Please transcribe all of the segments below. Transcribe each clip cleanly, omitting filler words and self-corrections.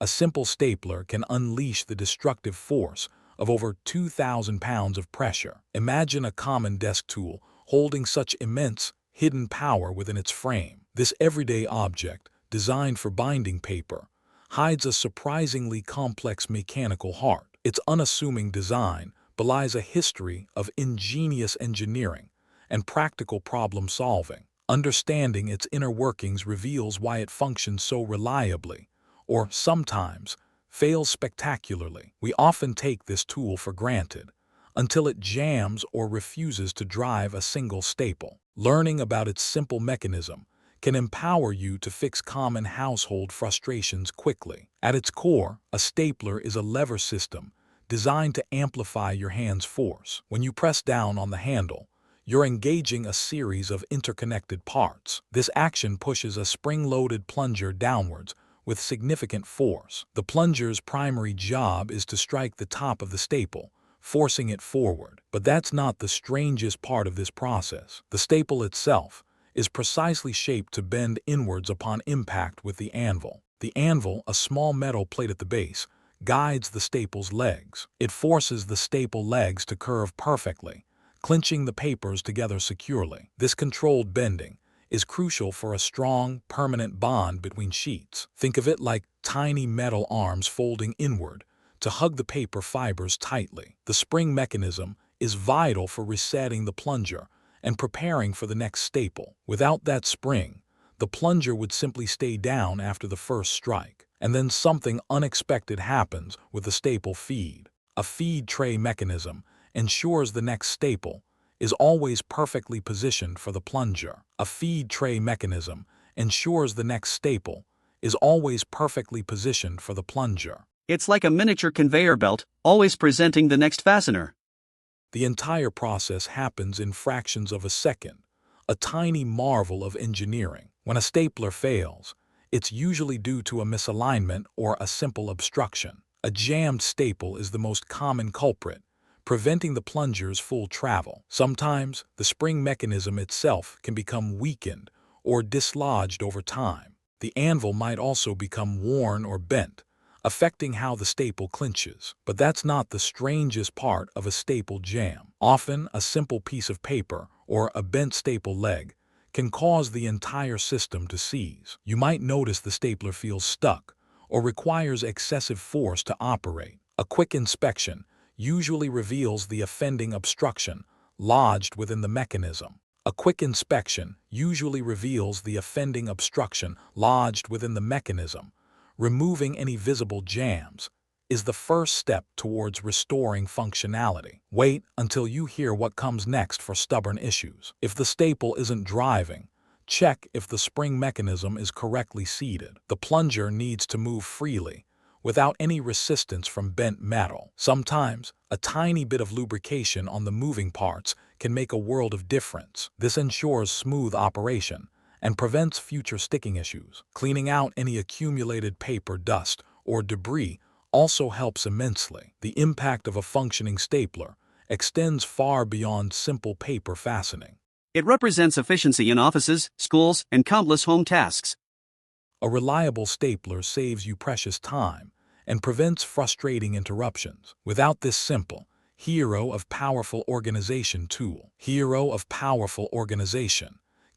A simple stapler can unleash the destructive force of over 2,000 pounds of pressure. Imagine a common desk tool holding such immense, hidden power within its frame. This everyday object, designed for binding paper, hides a surprisingly complex mechanical heart. Its unassuming design belies a history of ingenious engineering and practical problem-solving. Understanding its inner workings reveals why it functions so reliably, or sometimes fails spectacularly. We often take this tool for granted until it jams or refuses to drive a single staple. Learning about its simple mechanism can empower you to fix common household frustrations quickly. At its core, a stapler is a lever system designed to amplify your hand's force. When you press down on the handle, you're engaging a series of interconnected parts. This action pushes a spring-loaded plunger downwards with significant force. The plunger's primary job is to strike the top of the staple, forcing it forward. But that's not the strangest part of this process. The staple itself is precisely shaped to bend inwards upon impact with the anvil. The anvil, a small metal plate at the base, guides the staple's legs. It forces the staple legs to curve perfectly, clinching the papers together securely. This controlled bending is crucial for a strong, permanent bond between sheets. Think of it like tiny metal arms folding inward to hug the paper fibers tightly. The spring mechanism is vital for resetting the plunger and preparing for the next staple. Without that spring, the plunger would simply stay down after the first strike. And then something unexpected happens with the staple feed. A feed tray mechanism ensures the next staple is always perfectly positioned for the plunger. A feed tray mechanism ensures the next staple is always perfectly positioned for the plunger. It's like a miniature conveyor belt, always presenting the next fastener. The entire process happens in fractions of a second, a tiny marvel of engineering. When a stapler fails, it's usually due to a misalignment or a simple obstruction. A jammed staple is the most common culprit, preventing the plunger's full travel. Sometimes, the spring mechanism itself can become weakened or dislodged over time. The anvil might also become worn or bent, affecting how the staple clinches. But that's not the strangest part of a staple jam. Often, a simple piece of paper or a bent staple leg can cause the entire system to seize. You might notice the stapler feels stuck or requires excessive force to operate. A quick inspection usually reveals the offending obstruction lodged within the mechanism. A quick inspection usually reveals the offending obstruction lodged within the mechanism. Removing any visible jams is the first step towards restoring functionality. Wait until you hear what comes next for stubborn issues. If the staple isn't driving, check if the spring mechanism is correctly seated. The plunger needs to move freely, without any resistance from bent metal. Sometimes, a tiny bit of lubrication on the moving parts can make a world of difference. This ensures smooth operation and prevents future sticking issues. Cleaning out any accumulated paper, dust, or debris also helps immensely. The impact of a functioning stapler extends far beyond simple paper fastening. It represents efficiency in offices, schools, and countless home tasks. A reliable stapler saves you precious time and prevents frustrating interruptions. Without this simple, hero of powerful organization tool,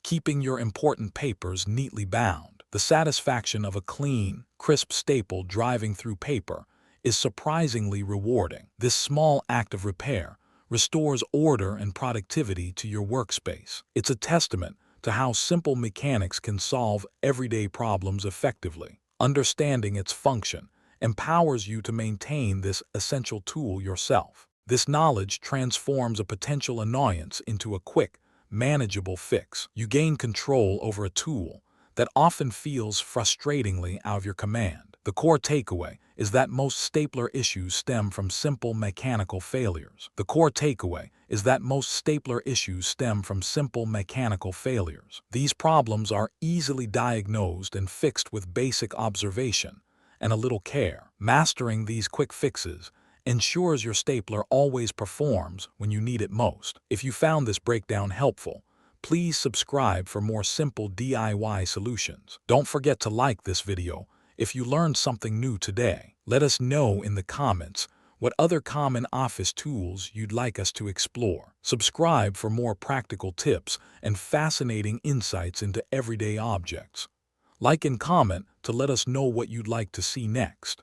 keeping your important papers neatly bound, the satisfaction of a clean, crisp staple driving through paper is surprisingly rewarding. This small act of repair restores order and productivity to your workspace. It's a testament to how simple mechanics can solve everyday problems effectively. Understanding its function empowers you to maintain this essential tool yourself. This knowledge transforms a potential annoyance into a quick, manageable fix. You gain control over a tool that often feels frustratingly out of your command. The core takeaway is that most stapler issues stem from simple mechanical failures. These problems are easily diagnosed and fixed with basic observation and a little care. Mastering these quick fixes ensures your stapler always performs when you need it most. If you found this breakdown helpful, please subscribe for more simple DIY solutions. Don't forget to like this video If you learned something new today, let us know in the comments what other common office tools you'd like us to explore. Subscribe for more practical tips and fascinating insights into everyday objects. Like and comment to let us know what you'd like to see next.